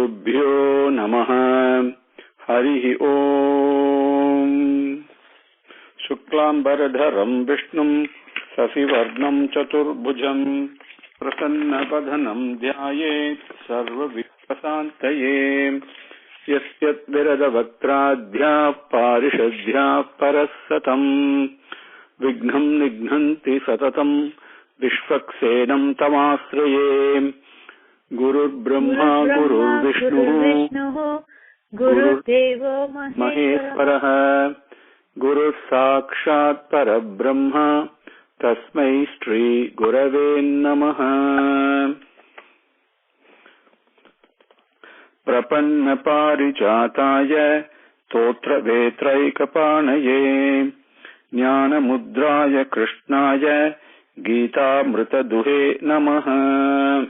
Gurubhyo Namaha. Harihi Om. Shuklambaradharam Vishnum Sasivarnam Chaturbhujam Prasannapadhanam Dhyayet Sarva Viprasantaye Yasyat Viradavakradhya Parishadhya Parasatam Vignam Nignanti Satatam Vishvaksenam Tamasraye Gurur Brahma Gurur Vishnu Gurur Deva Maheshwaraha Guru Sakshat Parabrahma Tasmai Shri Gurave Namaha. Prapanna Parijataya Totra Vetraikapanaye Jnana Mudraya Krishnaya Geeta Mrita Duhe Namaha.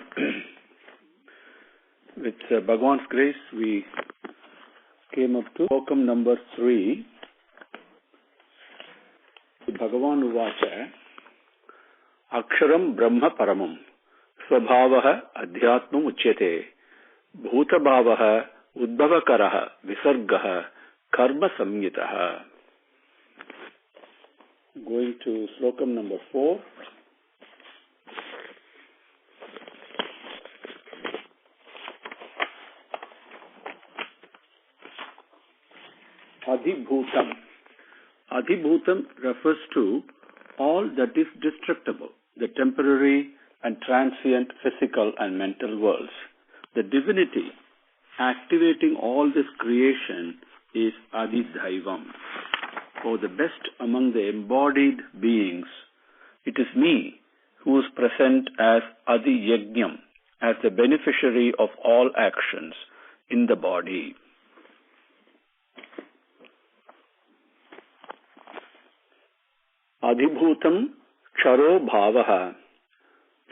With Bhagavan's grace, we came up to Slokam number 3. Bhagavan Uvacha Aksharam Brahma Paramam Svabhavaha Adhyatmam Uchyate Bhutabhavaha Udbhavakaraha Visargaha Karma Samyitaha. Going to Slokam number 4. Adhibhutam. Adhibhutam refers to all that is destructible, the temporary and transient physical and mental worlds. The divinity activating all this creation is Adidhaivam. For the best among the embodied beings, it is me who is present as Adiyajnam, as the beneficiary of all actions in the body. Adhibhutam Ksharo Bhavaha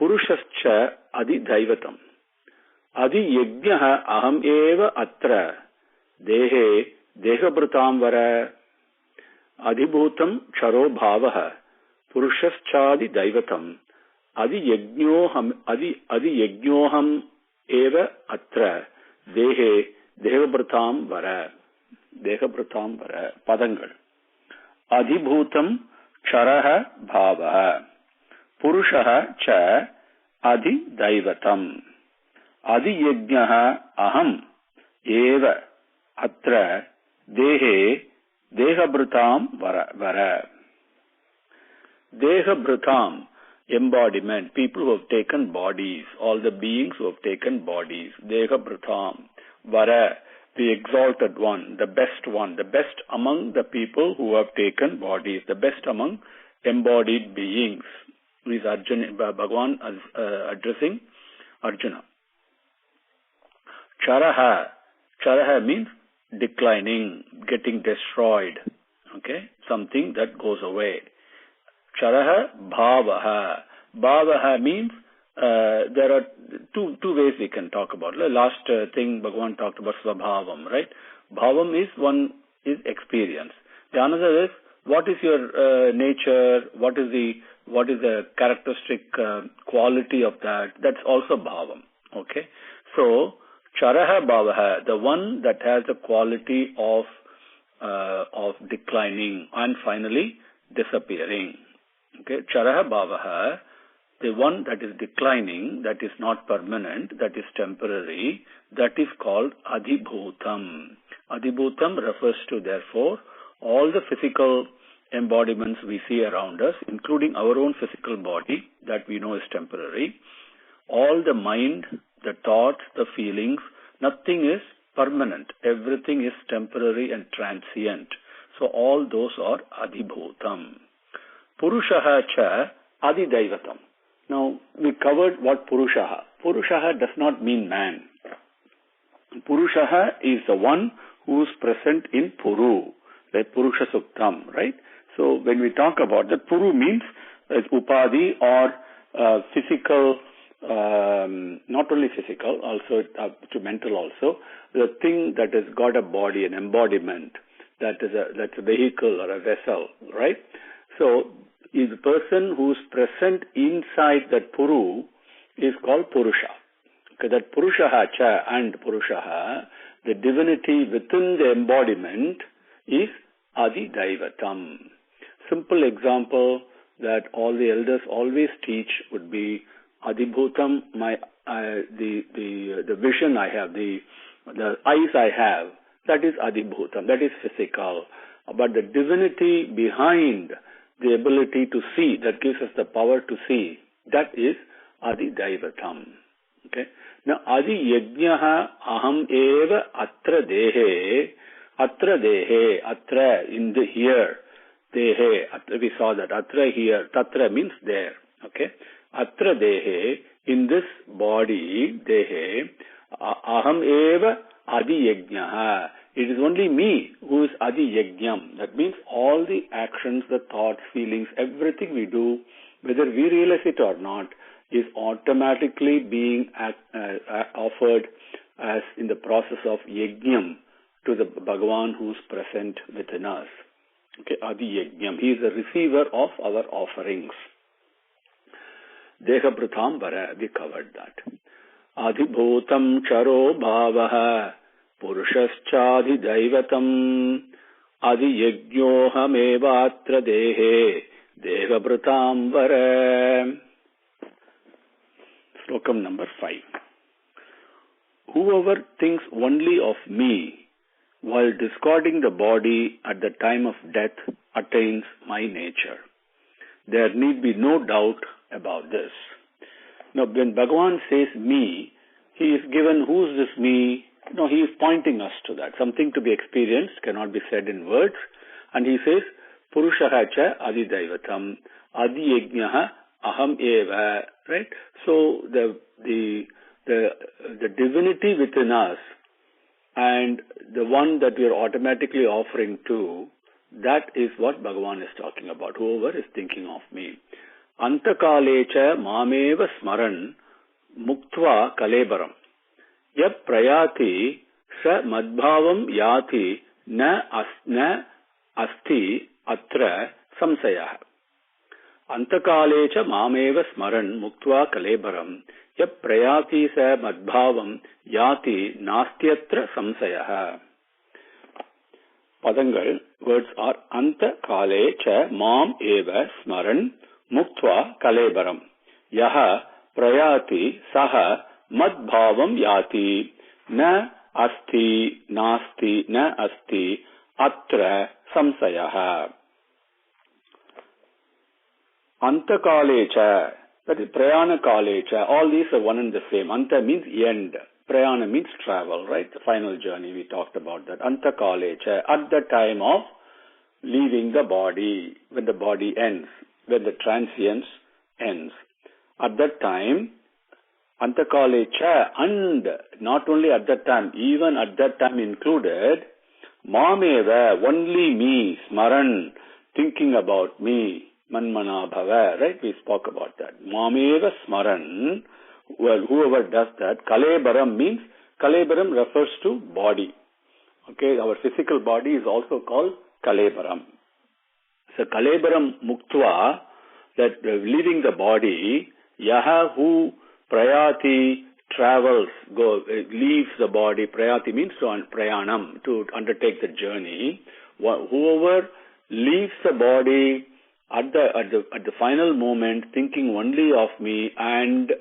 Purushascha Adidhaivatam Adiyajnaha Aham Eva Atra Dehe Dehabhrutam Vara. Adhibhutam Ksharo Bhavaha Purushascha Adidhaivatam Adiyajnoham Eva Atra Dehe Dehabhrutam Vara. Dehabhrutam Vara. Padangal. Adhibhutam Ksharaha Bhavaha Purushaha Cha Adidhaivatam Adiyajnaha Aham Eva Atra Dehe Dehabhrutam Vara. Dehabhrutam, embodiment, people who have taken bodies, all the beings who have taken bodies. Dehabhrutam Vara, the exalted one, the best among the people who have taken bodies, the best among embodied beings. Is Arjuna, Bhagavan addressing Arjuna. Charaha means declining, getting destroyed. Okay, something that goes away. Charaha Bhavaha. Bhavaha means there are two ways we can talk about. The last thing Bhagavan talked about Svabhavam, right? Bhavam is one is experience. The another is what is your nature? What is the characteristic quality of that? That's also Bhavam. Okay, so Charaha Bhavaha, the one that has the quality of declining and finally disappearing. Okay, Charaha Bhavaha, the one that is declining, that is not permanent, that is temporary, that is called Adhibhutam. Adhibhutam refers to, therefore, all the physical embodiments we see around us, including our own physical body that we know is temporary. All the mind, the thoughts, the feelings, nothing is permanent. Everything is temporary and transient. So all those are Adhibhutam. Purushaha cha Adidhaivatam. Now, we covered what Purushaha. Purushaha does not mean man. Purushaha is the one who is present in Puru, like Purusha Suktam, right? So, when we talk about that, Puru means Upadhi or physical, not only physical, also to mental also, the thing that has got a body, an embodiment, that's a vehicle or a vessel, right? So, is the person who is present inside that Puru is called Purusha. Okay, that Purushaha cha and Purushaha, the divinity within the embodiment is Adi Daivatam. Simple example that all the elders always teach would be Adibhutam, the vision I have, the eyes I have, that is Adibhutam, that is physical. But the divinity behind the ability to see, that gives us the power to see, that is Adi Daivatam. Okay. Now Adi Yajnaha Aham Eva Atra Dehe, Atra in the here, Dehe, we saw that, Atra here, Tatra means there. Okay. Atra Dehe, in this body, Dehe, Aham Eva Adi Yajnaha. It is only me who is Adi Yajnam. That means all the actions, the thoughts, feelings, everything we do, whether we realize it or not, is automatically being offered as in the process of Yajnam to the Bhagavan who is present within us. Okay, Adi Yajnam. He is the receiver of our offerings. Deha Pratham Vara, we covered that. Adhibhutam Charo Bhavaha Purushaschadhi Daivatam Adi Yajnyohamevatra Dehe Deha Pratham Vara. Slokam number 5. Whoever thinks only of me while discarding the body at the time of death attains my nature. There need be no doubt about this. Now, when Bhagavan says me, he is given who's this me? No, he is pointing us to that. Something to be experienced cannot be said in words. And he says, Purushaha cha Adi Daivatam, Adi Yajnaha Aham Eva. Right? So the divinity within us and the one that we are automatically offering to, that is what Bhagavan is talking about. Whoever is thinking of me. Antakalecha mameva smaran muktva kalebaram. Yap prayati sa madbhavam yati na asti atra samsayah. Antakalecha mameva smaran muktva kalebaram. Yap prayati sa madbhavam yati nastyatra samsayah. Padangal, words are Antakalecha mam eva smaran muktva kalebaram. Yaha prayati saha madbhavam yati na asti nasti na asti atra samsayah. Antakalecha, that is prayana kalecha, all these are one and the same. Anta means end. Prayana means travel, right? The final journey, we talked about that. Antakalecha, at the time of leaving the body, when the body ends, when the transience ends. At that time, Antakalecha, and not only at that time, even at that time included, Mameva, only me, Smaran, thinking about me, Manmana Bhava, right? We spoke about that. Mameva Smaran, well, whoever does that, Kalebaram means, Kalebaram refers to body. Okay, our physical body is also called Kalebaram. So Kalebaram Muktva, that leaving the body, Yaha who Prayati travels, leaves the body. Prayati means to prayanam, to undertake the journey. Whoever leaves the body at the final moment, thinking only of me and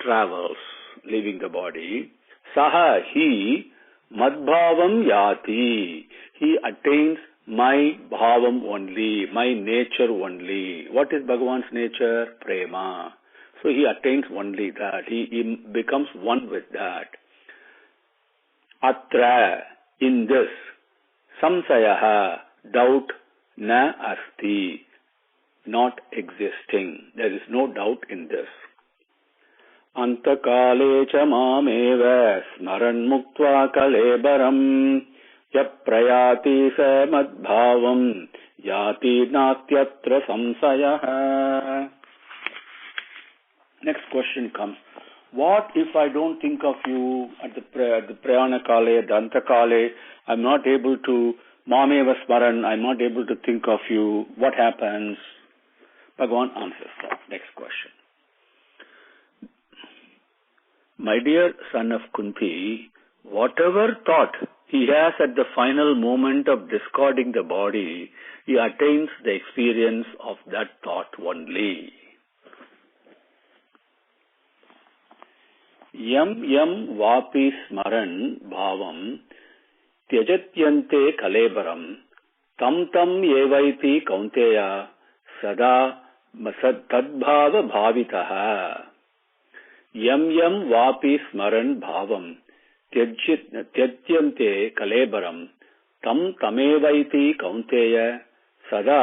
travels, leaving the body. Saha, he, madbhavam yati. He attains my bhavam only, my nature only. What is Bhagavan's nature? Prema. So he attains only that. He becomes one with that. Atra, in this, samsayaha, doubt, na asti, not existing. There is no doubt in this. Antakale cha mameva smaran muktva kalebaram yaprayati sa madbhavam yati natyatra samsayah. Next question comes. What if I don't think of you at the prayana kale, the antakale? I'm not able to, mameva smaran, I'm not able to think of you. What happens? Bhagavan answers that. Next question. my dear son of Kunti, whatever thought he has at the final moment of discarding the body, he attains the experience of that thought only. Yam yam vapi smaran bhavam tyajatyante kalebaram tam tam evaiti kaunteya sada tadbhava bhavitaha. Yam yam vapi smaran bhavam tyajatyante kalebaram tam tamevaiti kaunteya sada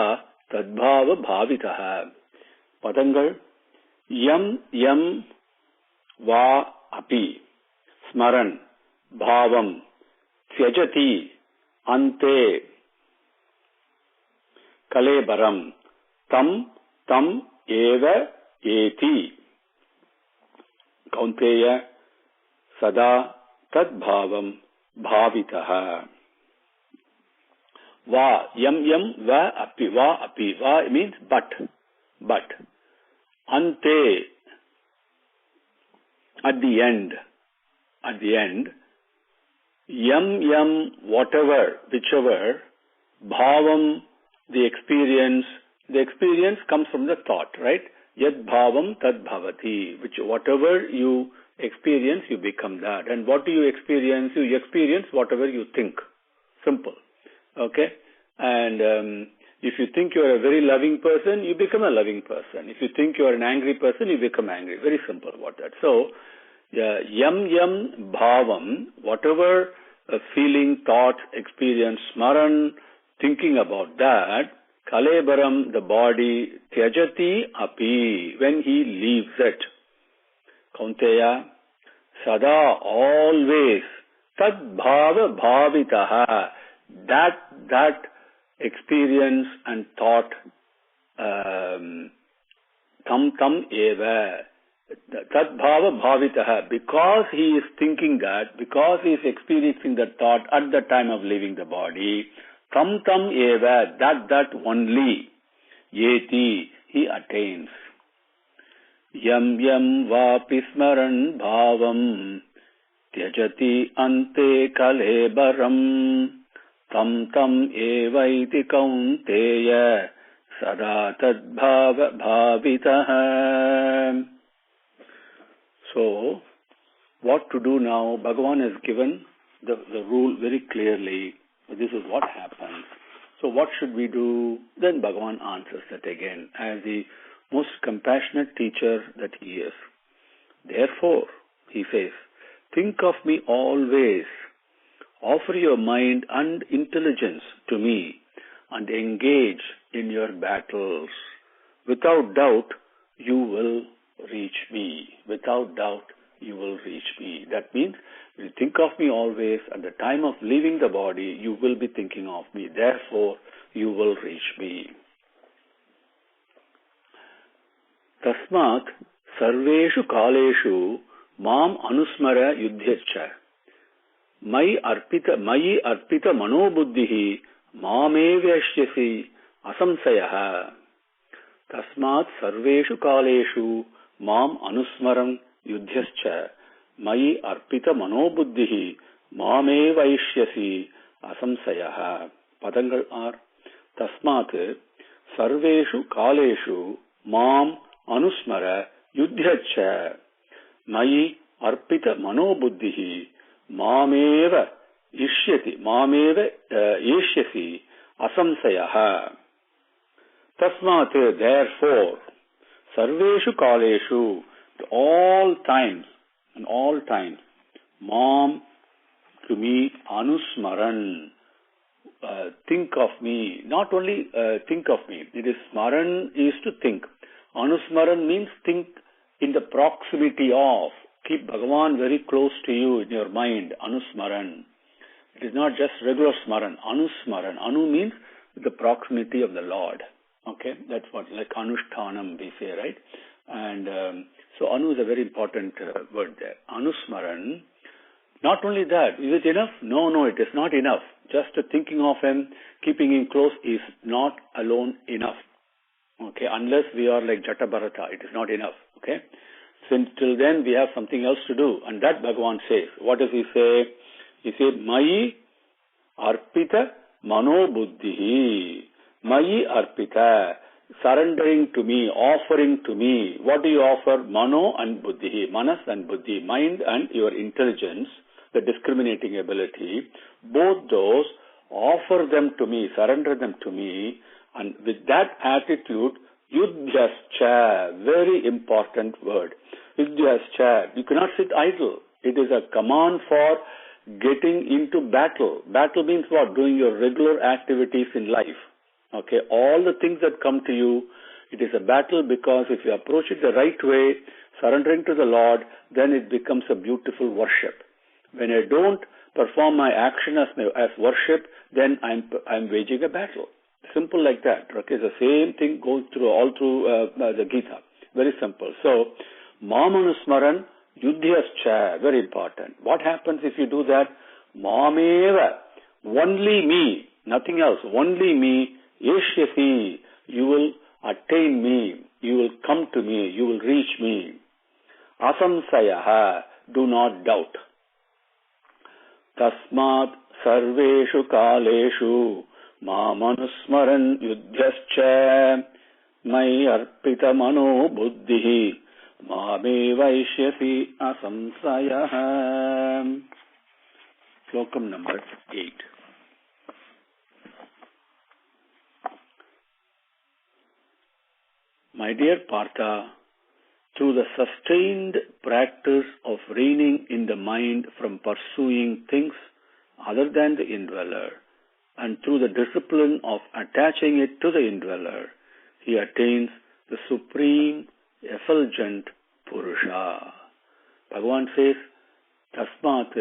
tadbhava bhavitaha. Padangal yam yam va api smaran bhavam tyajati ante kalebaram tam tam eva eti kaunteya sada tadbhavam bhavitaha. Va yam yam va api va means but ante at the end yam yam whatever whichever bhavam the experience comes from the thought, right? Yad bhavam tad bhavati, which whatever you experience you become that. And what do you experience? You experience whatever you think. Simple. Okay? And if you think you are a very loving person, you become a loving person. If you think you are an angry person, you become angry. Very simple about that. So yam yam bhavam, whatever feeling, thought, experience, smaran, thinking about that, kalebaram, the body, tyajati api, when he leaves it. Kaunteya, sada, always, tad bhava bhavitaha, that experience and thought, tam eva, tad bhava bhavitaha, because he is thinking that, because he is experiencing that thought at the time of leaving the body, tam eva, that only, yeti, he attains. Yam yam vapi smaran bhavam tyajati ante kalebaram tam evaiti kaunteya sada tadbhava bhavitaha. So, what to do now? Bhagavan has given the rule very clearly. This is what happens. So what should we do? Then Bhagavan answers that again as the most compassionate teacher that he is. Therefore, he says, think of me always. Offer your mind and intelligence to me and engage in your battles. Without doubt, you will reach me. Without doubt, you will reach me. That means, you think of me always. At the time of leaving the body, you will be thinking of me. Therefore, you will reach me. Tasmat sarveshu kaleshu mam anusmara yudhyacha. Mayi arpita manobuddhihi mamevyashyasi asamsayaha. Tasmat sarveshu kaleshu mam anusmaram yudhyascha. Mayi arpita manobuddhihi mamevaishyasi asamsayaha. Padangal are tasmat sarveshu kaleshu mam anusmara yudhyacha. Mayi arpita manobuddhihi mameva ishyasi asamsayaha. Tasmat, therefore, sarveshu kaleshu, all times, mam, to me, anusmaran, think of me. Not only think of me, it is smaran is to think. Anusmaran means think in the proximity of. Keep Bhagavan very close to you in your mind, anusmaran. It is not just regular smaran, anusmaran. Anu means the proximity of the Lord. Okay, that's what, like anushtanam we say, right? And so anu is a very important word there. Anusmaran. Not only that, is it enough? No, it is not enough. Just thinking of him, keeping him close is not alone enough. Okay, unless we are like Jata Bharata, it is not enough. Okay, since till then we have something else to do. And that Bhagavan says. What does he say? He says, Mayi arpita mano buddhihi. Mayi arpita. Surrendering to me, offering to me. What do you offer? Mano and buddhihi. Manas and buddhi. Mind and your intelligence, the discriminating ability. Both those, offer them to me, surrender them to me. And with that attitude, yudhyascha, very important word. Yudhyascha, you cannot sit idle. It is a command for getting into battle. Battle means what? Doing your regular activities in life. Okay, all the things that come to you, it is a battle because if you approach it the right way, surrendering to the Lord, then it becomes a beautiful worship. When I don't perform my action as worship, then I'm waging a battle. Simple like that. Okay, the same thing goes through all through the Gita. Very simple. So, Mamanusmaran Yudhyascha, very important. What happens if you do that? Mameva, only me, nothing else, only me. Yeshyasi, you will attain me, you will come to me, you will reach me. Asamsayaha, do not doubt. Tasmat sarveshu kaleshu mamanusmaran yudhyascha mai arpita mano buddhihi mame vaishyasi asamsayaha. Slokam number 8. My dear Partha, through the sustained practice of reining in the mind from pursuing things other than the indweller, and through the discipline of attaching it to the indweller, he attains the supreme effulgent Purusha. Bhagavan says, Tasmat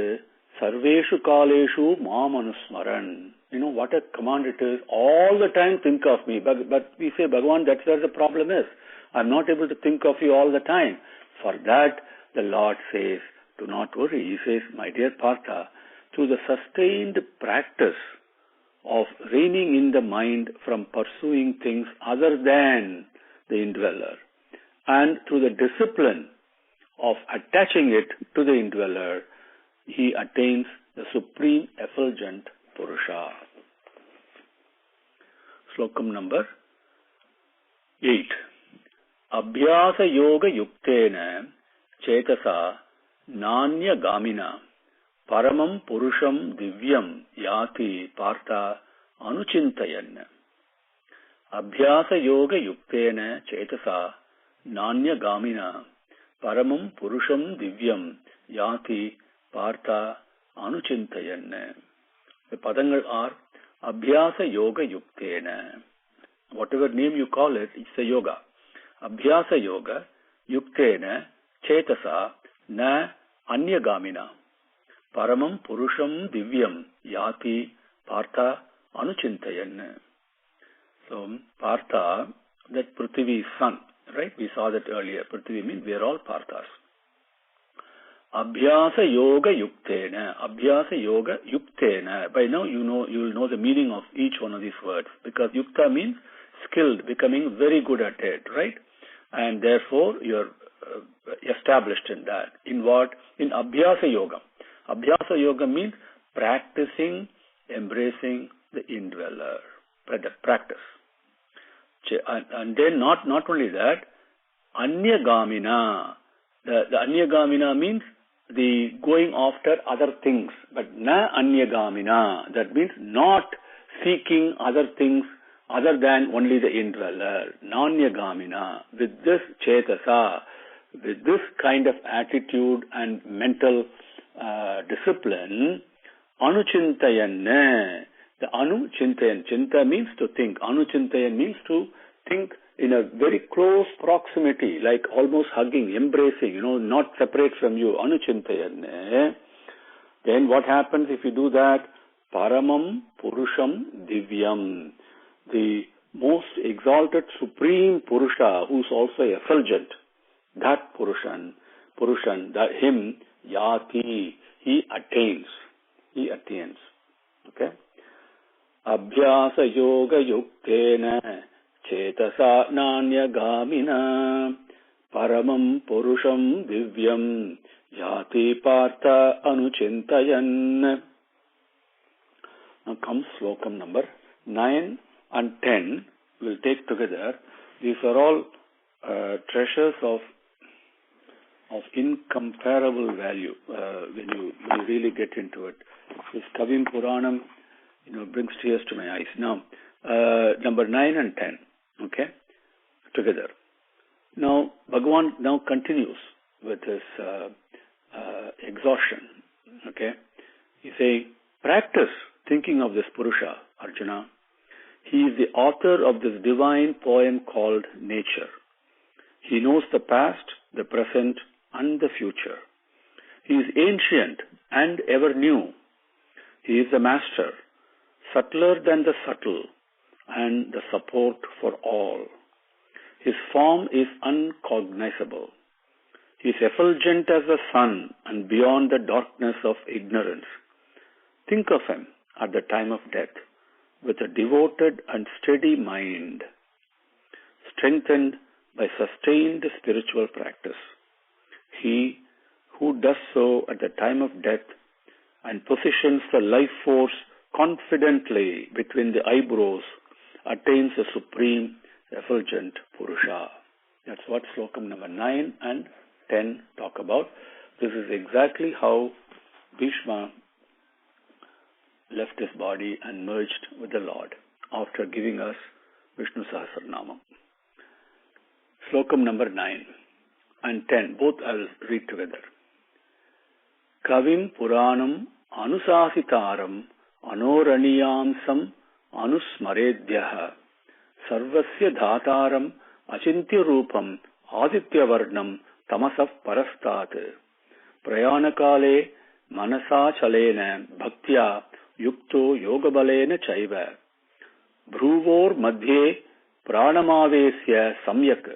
sarveshu kaleshu mamanusmaran. You know what a command it is. All the time think of me. But we say, Bhagavan, that's where the problem is. I'm not able to think of you all the time. For that, the Lord says, do not worry. He says, my dear Partha, through the sustained practice of reining in the mind from pursuing things other than the indweller, and through the discipline of attaching it to the indweller, he attains the supreme effulgent Purusha. Slokam number 8. Abhyasa yoga yuktena chetasa nanya gamina paramam purusham divyam yati partha anuchintayan. Abhyasa yoga yuktena chetasa nanya gamina paramam purusham divyam yati partha anuchintayan. The padangal are Abhyasa Yoga Yuktena. Whatever name you call it, it's a yoga. Abhyasa Yoga Yuktena Chetasa Na Anyagamina Paramam Purusham Divyam Yati Partha Anuchintayan. So, Partha, that Prithvi is sun, right? We saw that earlier. Prithvi means we are all Parthas. Abhyasa Yoga Yuktena. Abhyasa Yoga Yuktena. By now you will know the meaning of each one of these words, because Yukta means skilled, becoming very good at it, right? And therefore you are established in that. In what? In Abhyasa Yoga. Abhyasa Yoga means practicing, embracing the indweller. Practice. And then not only that, Anyagamina. The Anyagamina means the going after other things, but na Anyagamina. That means not seeking other things other than only the indweller. Nanyagamina. With this chetasa, with this kind of attitude and mental discipline, anuchintayan. The anuchintayan. Chinta means to think. Anuchintayan means to think in a very close proximity, like almost hugging, embracing, not separate from you. Anuchintayan. Then what happens if you do that? Paramam Purusham Divyam. The most exalted supreme Purusha, who is also effulgent. That Purushan, that him, Yati, he attains. Okay? Abhyasa Yoga Yuktena Chetasa Nanya Gamina paramam purusham divyam yati partha anuchintayan. Now comes slokam number 9 and 10. We'll take together. These are all treasures of incomparable value when you really get into it. This Kavim Puranam, brings tears to my eyes. Now, number 9 and 10, okay, together. Now, Bhagavan now continues with his exhaustion, okay. He's saying, practice thinking of this Purusha, Arjuna. He is the author of this divine poem called Nature. He knows the past, the present, and the future. He is ancient and ever new. He is the master, subtler than the subtle, and the support for all. His form is uncognizable. He is effulgent as the sun and beyond the darkness of ignorance. Think of him at the time of death with a devoted and steady mind, strengthened by sustained spiritual practice. He who does so at the time of death and positions the life force confidently between the eyebrows attains the supreme effulgent Purusha. That's what slokam number 9 and 10 talk about. This is exactly how Bhishma left his body and merged with the Lord after giving us Vishnu Sahasranamam. Slokam number 9 and 10, both I will read together. Kavim Puranam Anusasitaram Anoraniyamsam Anusmaredhyaha Sarvasya Dhataram Achintya Rupam Aditya Varnam Tamasaf Parastat Prayanakale Manasa Chalena Bhaktya Yukto Yogabalena Chaiva Bhruvor Madhye Pranamavesya Samyak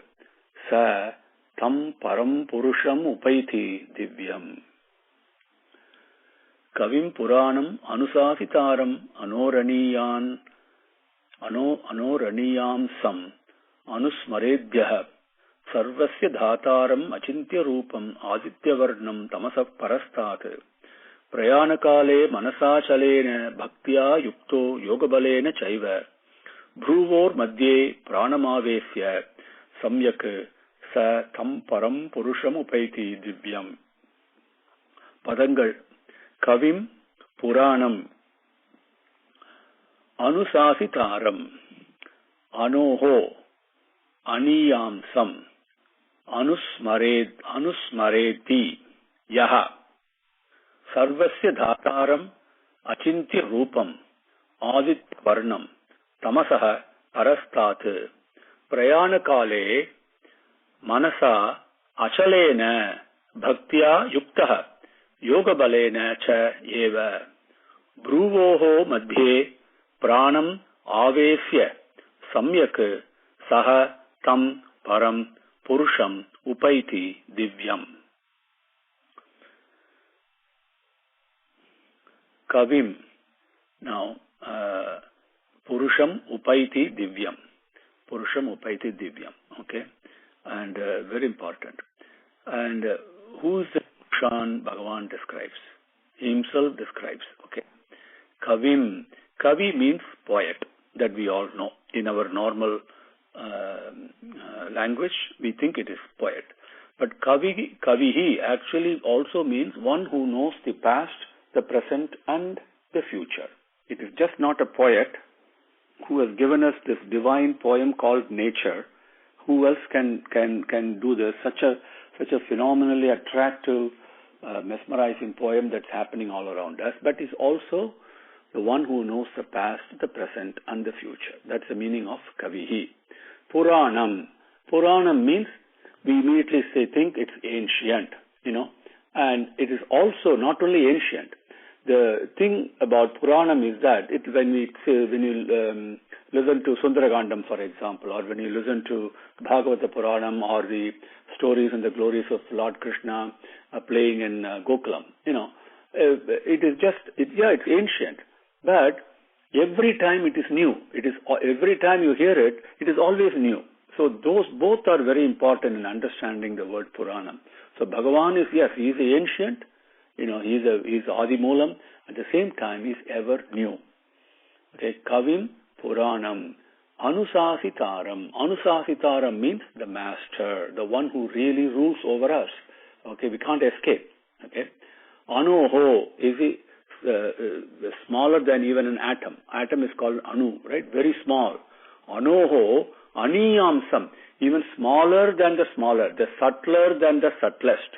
Sa Tam Param Purusham Upaiti Divyam. Kavim Puranam Anusasitaram Anoraniyam Sam Anusmaredhyaha Sarvasya Dhataram Achintya Rupam Aditya Varnam Tamasaf Parastat Prayanakale Manasa Chalena Bhaktya Yukto Yogabalena Chaiva Bhruvor Madhye Pranamavesya Samyak Sa Tam Param Purusham Upaiti Divyam. Padangal Kavim Puranam Anusasitaram Anoho Aniyamsam Anusmareti Yaha Sarvasya Dhataram Achintya Rupam Aditya Varnam Tamasaha Parastat Prayanakale Manasa Achalena Bhaktya Yuktaha Yogabalena Cha Eva Bhruvoho Madhye Pranam Avesya Samyak Saha Tam Param Purusham Upaiti Divyam. Kavim. Now, Purusham Upaiti Divyam. Purusham Upaiti Divyam. Okay. And very important. And who is the Purushan Bhagavan describes? He himself describes. Okay. Kavim. Kavi means poet, that we all know. In our normal language, we think it is poet. But Kavihi actually also means one who knows the past, the present, and the future. It is just not a poet who has given us this divine poem called Nature. Who else can do this? Such a phenomenally attractive, mesmerizing poem that's happening all around us. But is also the one who knows the past, the present, and the future. That's the meaning of Kavihi. Puranam. Puranam means we immediately think it's ancient, and it is also not only ancient. The thing about Puranam is that when you listen to Sundara, for example, or when you listen to Bhagavad Puranam or the stories and the glories of Lord Krishna playing in Gokulam, it is it's ancient, but every time it is new. Every time you hear it, it is always new. So those both are very important in understanding the word Puranam. So Bhagavan is, yes, he is ancient, he's Adi Moolam. At the same time, he's ever new. Okay, Kavim Puranam Anusasitaram. Anusasitaram means the master, the one who really rules over us. Okay, we can't escape. Okay, Anoho is smaller than even an atom. Atom is called Anu, right? Very small. Anoho Aniyamsam, even smaller than the smaller, the subtler than the subtlest.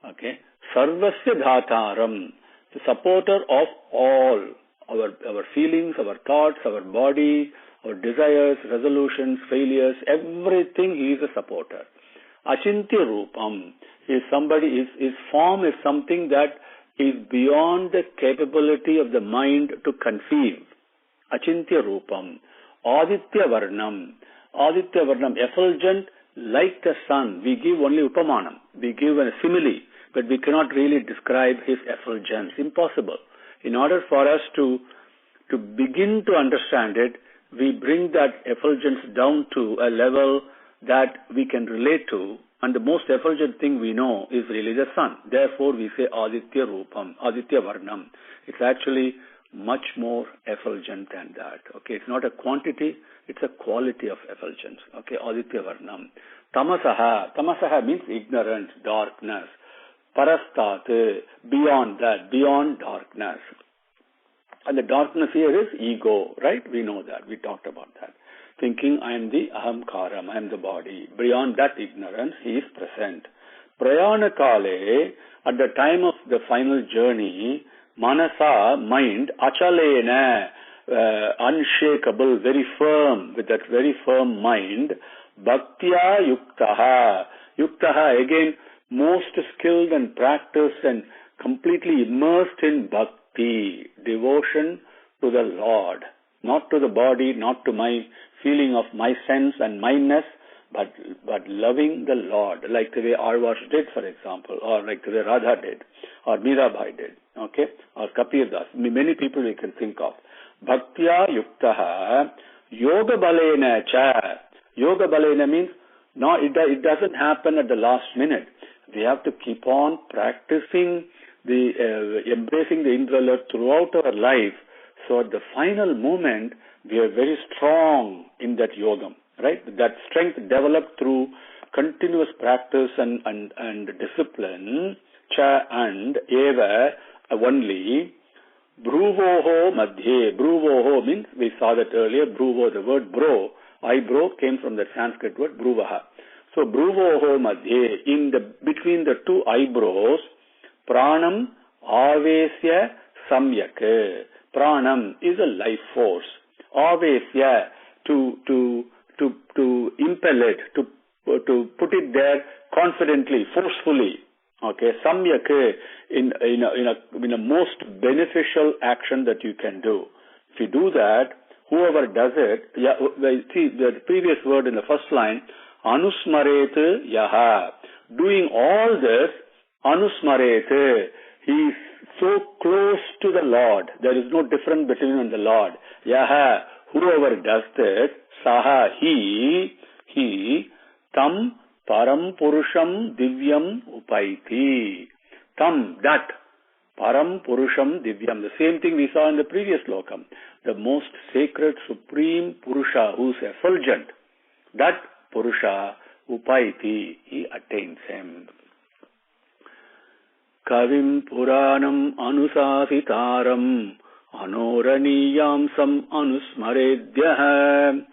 Okay, Sarvasya Dhataram, the supporter of all our feelings, our thoughts, our body, our desires, resolutions, failures, everything. He is a supporter. Achintya Rupam is somebody. His form is something that is beyond the capability of the mind to conceive. Achintya Rupam. Aditya Varnam. Aditya Varnam, effulgent like the sun. We give only Upamanam. We give a simile, but we cannot really describe his effulgence. Impossible. In order for us to begin to understand it, we bring that effulgence down to a level that we can relate to, and the most effulgent thing we know is really the sun. Therefore, we say Aditya Rupam, Aditya Varnam. It's actually much more effulgent than that. Okay, it's not a quantity, it's a quality of effulgence. Okay, Aditya Varnam. Tamasaha. Tamasaha means ignorance, darkness. Parastat, beyond that, beyond darkness. And the darkness here is ego, right? We know that. We talked about that. Thinking I am the ahamkaram, I am the body. Beyond that ignorance, he is present. Prayana kale, at the time of the final journey, manasa, mind, achalena, unshakable, very firm, with that very firm mind, bhaktya yuktaha. Yuktaha, again, most skilled and practiced and completely immersed in bhakti, devotion to the Lord, not to the body, not to my feeling of my sense and mineness, but loving the Lord, like the way Arvash did, for example, or like the way Radha did, or Mirabai did, okay, or Kapir Das. Many people we can think of. Bhaktya yuktaha yoga balena cha. Yoga balena means no, it doesn't happen at the last minute. We have to keep on practicing embracing the Indra throughout our life. So at the final moment, we are very strong in that yogam, right? That strength developed through continuous practice and discipline. Cha and eva only. Bhruvoho madhye. Bhruvoho means, we saw that earlier, Bhruvo, the word bro, eyebrow came from the Sanskrit word Bhruvaha. So Bhruvoho madhye, between the two eyebrows, pranam avesya samyak. Pranam is a life force. Avesya, to impel it, to put it there confidently, forcefully. Okay, samyak, in a most beneficial action that you can do. If you do that, whoever does it, see the previous word in the first line, anusmaret yaha. Doing all this, anusmaret, he is so close to the Lord. There is no difference between him and the Lord. Yaha, whoever does this, saha, he, tam param purusham divyam upaiti. Tam, that, param purusham divyam. The same thing we saw in the previous slokam. The most sacred, supreme Purusha, who is effulgent. That Purusha, upaiti, he attains him. Kavim Puranam Anusasitaram Anoraniyam Sam Anusmaredhyah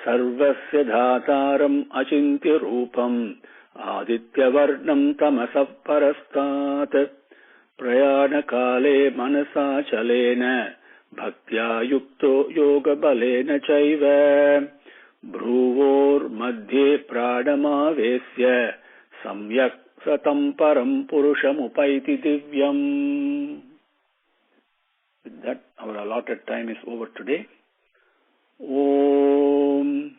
Sarvasya Dhataram Achintya Rupam Aditya Varnam Tamasah Parastat Prayana Kale Manasa Chalena Bhaktya Yukto Yoga Balena Chaiva Bhruvor Madhye Pradama Vesya Samyak Satam Param Purusham Upaiti Divyam. With that, our allotted time is over today. Om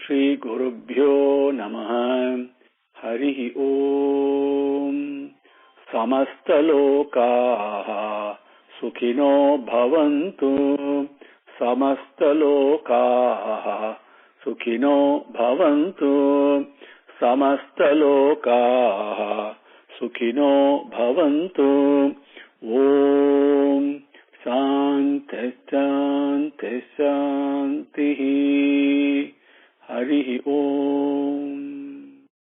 Shri Gurubhyo Namaha Harihi Om Samasta Lokaha Sukhino Bhavantu Samasta Lokaha Sukhino bhavantu samastalokaha. Sukhino bhavantu. Om Shanti Shanti Shanti. Harihi Om.